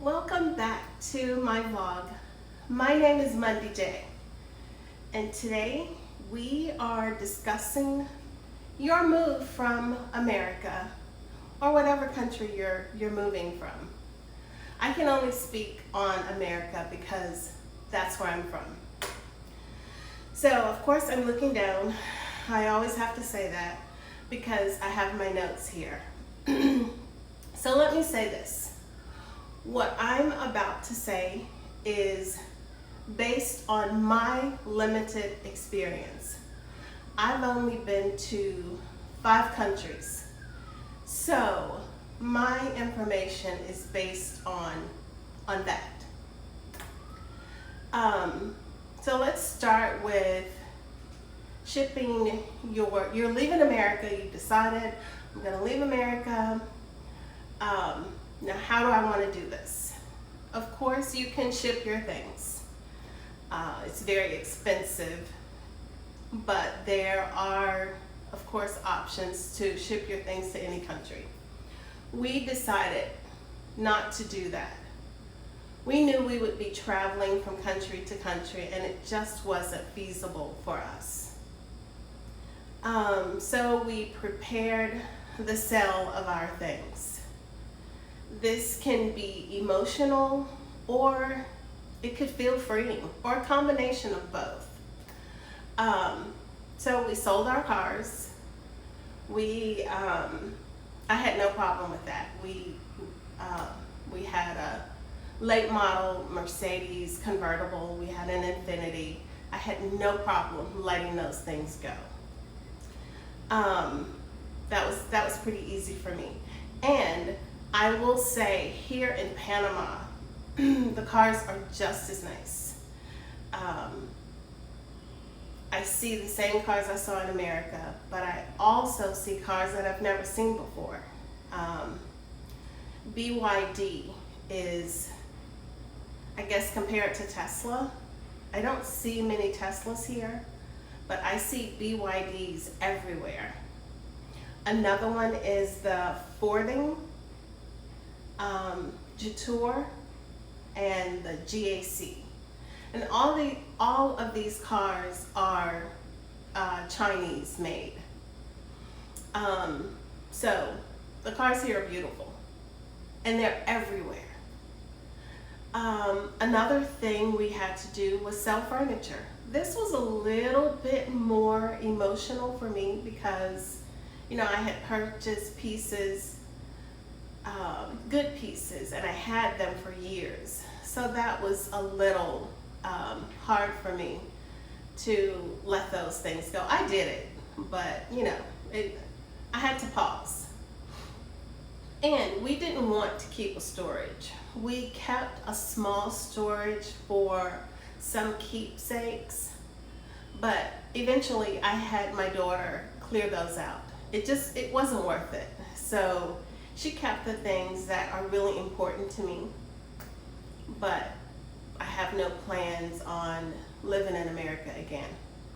Welcome back to my vlog. My name is Mundy J, and today we are discussing your move from America or whatever country you're moving from. I can only speak on America because that's where I'm from. So of course I'm looking down. I always have to say that because I have my notes here. So let me say this. What I'm about to say is based on my limited experience. I've only been to 5 countries. So my information is based on that. So let's start with shipping you're leaving America. You decided, I'm gonna leave America. Now, how do I want to do this? Of course, you can ship your things. It's very expensive, but there are, of course, options to ship your things to any country. We decided not to do that. We knew we would be traveling from country to country, and it just wasn't feasible for us. So we prepared the sale of our things. This can be emotional, or it could feel freeing, or a combination of both. So we sold our cars. I had no problem with that. We had a late model Mercedes convertible. We had an Infiniti. I had no problem letting those things go. That was pretty easy for me. And I will say, here in Panama, the cars are just as nice. I see the same cars I saw in America, but I also see cars that I've never seen before. BYD is, I guess, compared to Tesla. I don't see many Teslas here, but I see BYDs everywhere. Another one is the Fording, Jetour, and the GAC. And all of these cars are Chinese made. So the cars here are beautiful, and they're everywhere. Another thing we had to do was sell furniture. This was a little bit more emotional for me because, I had purchased pieces, good pieces, and I had them for years. So that was a little hard for me to let those things go. I did it, but I had to pause. And we didn't want to keep a storage. We kept a small storage for some keepsakes, but eventually I had my daughter clear those out. It wasn't worth it. So she kept the things that are really important to me, but I have no plans on living in America again.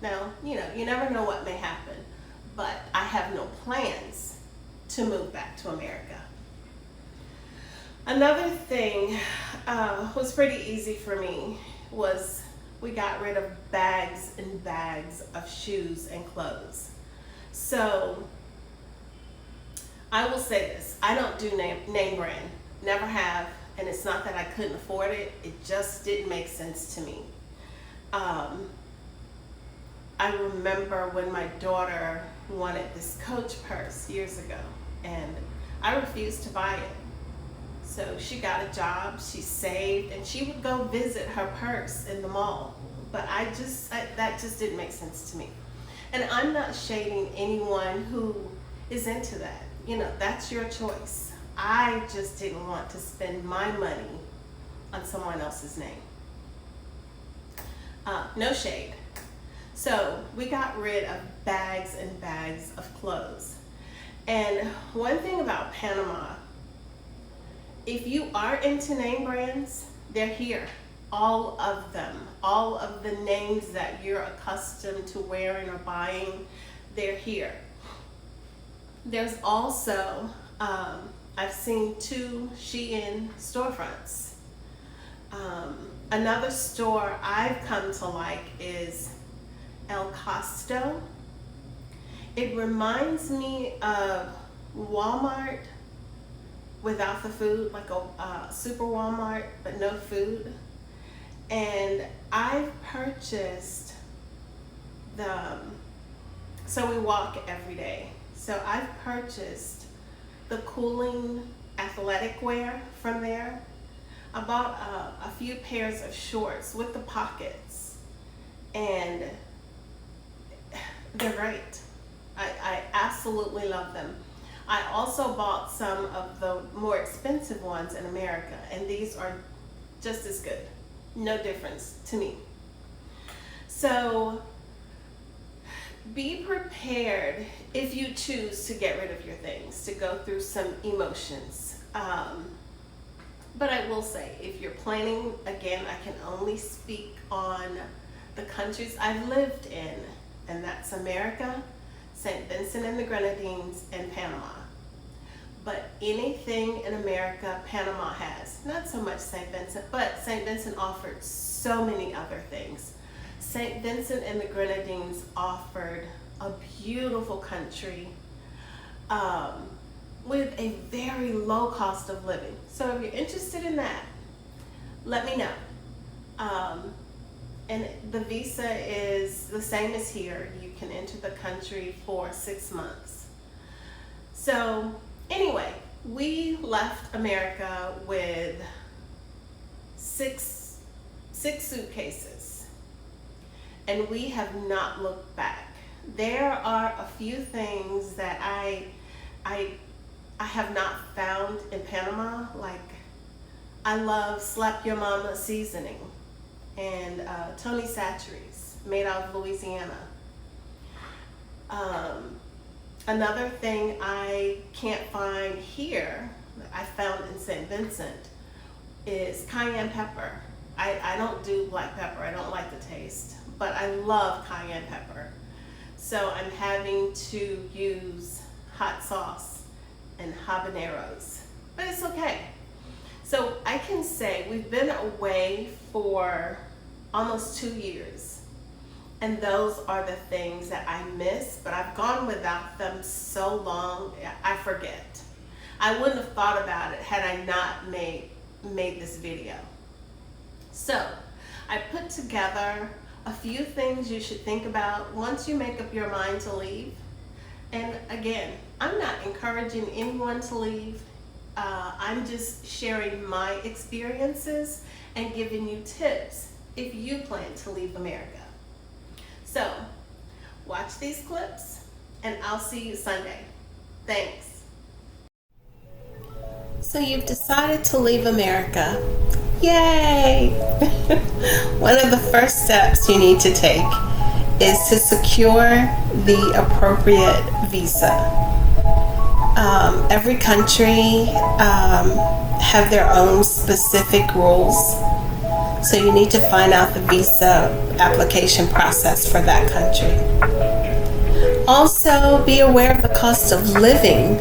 Now, you never know what may happen, but I have no plans to move back to America. Another thing was pretty easy for me was we got rid of bags and bags of shoes and clothes. So I will say this, I don't do name brand, never have, and it's not that I couldn't afford it, it just didn't make sense to me. I remember when my daughter wanted this Coach purse years ago, and I refused to buy it. So she got a job, she saved, and she would go visit her purse in the mall. But that just didn't make sense to me. And I'm not shading anyone who is into that. That's your choice. I just didn't want to spend my money on someone else's name. No shade. So we got rid of bags and bags of clothes. And one thing about Panama, if you are into name brands, they're here. All of them. All of the names that you're accustomed to wearing or buying, they're here. There's also, I've seen 2 Shein storefronts Another store I've come to like is El Costo. It reminds me of Walmart without the food, like a super Walmart, but no food. And I've purchased so we walk every day. So I've purchased the cooling athletic wear from there. I bought a few pairs of shorts with the pockets, and they're great. I absolutely love them. I also bought some of the more expensive ones in America, and these are just as good. No difference to me. So be prepared if you choose to get rid of your things, to go through some emotions. But I will say, if you're planning, again, I can only speak on the countries I've lived in, and that's America, St. Vincent and the Grenadines, and Panama. But anything in America, Panama has. Not so much St. Vincent, but St. Vincent offered so many other things. St. Vincent and the Grenadines offered a beautiful country with a very low cost of living. So if you're interested in that, let me know. And the visa is the same as here. You can enter the country for 6 months. So anyway, we left America with six suitcases, and we have not looked back. There are a few things that I have not found in Panama. Like, I love Slap Your Mama seasoning and Tony Chachere's made out of Louisiana. Another thing I can't find here, I found in St. Vincent, is cayenne pepper. I don't do black pepper. I don't like the taste, but I love cayenne pepper. So I'm having to use hot sauce and habaneros, but it's okay. So I can say we've been away for almost 2 years, and those are the things that I miss, but I've gone without them so long, I forget. I wouldn't have thought about it had I not made this video. So I put together a few things you should think about once you make up your mind to leave. And again, I'm not encouraging anyone to leave. I'm just sharing my experiences and giving you tips if you plan to leave America. So watch these clips, and I'll see you Sunday. Thanks. So you've decided to leave America. Yay! One of the first steps you need to take is to secure the appropriate visa. Every country have their own specific rules, so you need to find out the visa application process for that country. Also, be aware of the cost of living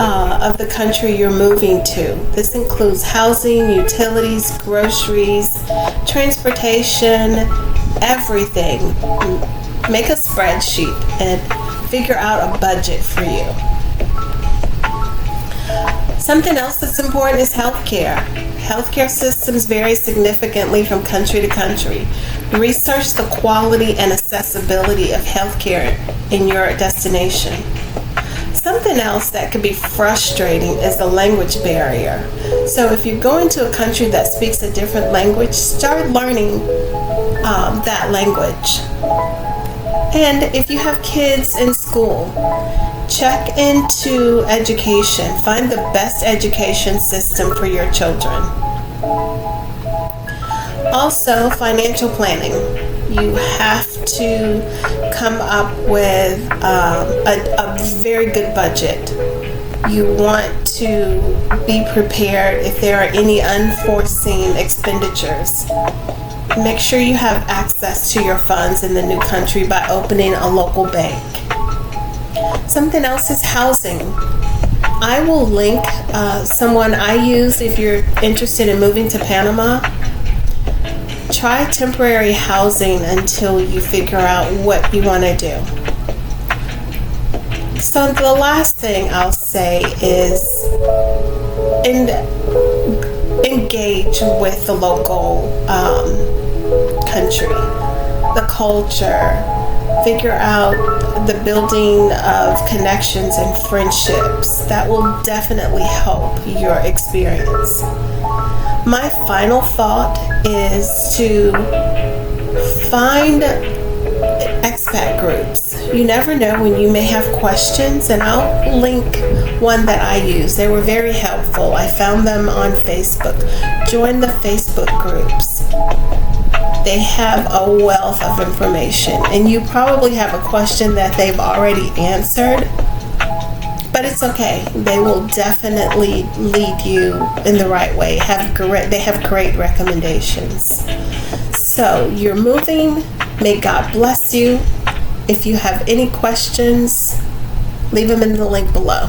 of the country you're moving to. This includes housing, utilities, groceries, transportation, everything. Make a spreadsheet and figure out a budget for you. Something else that's important is healthcare. Healthcare systems vary significantly from country to country. Research the quality and accessibility of healthcare in your destination. Something else that can be frustrating is the language barrier. So if you go into a country that speaks a different language, start learning that language. And if you have kids in school, check into education. Find the best education system for your children. Also, financial planning. You have to come up with a very good budget. You want to be prepared if there are any unforeseen expenditures. Make sure you have access to your funds in the new country by opening a local bank. Something else is housing. I will link someone I use if you're interested in moving to Panama. Try temporary housing until you figure out what you want to do. So the last thing I'll say is engage with the local country, the culture. Figure out the building of connections and friendships. That will definitely help your experience. My final thought is to find expat groups. You never know when you may have questions, and I'll link one that I use. They were very helpful. I found them on Facebook. Join the Facebook groups. They have a wealth of information, and you probably have a question that they've already answered, but it's okay. They will definitely lead you in the right way. They have great recommendations. So you're moving. May God bless you. If you have any questions, leave them in the link below.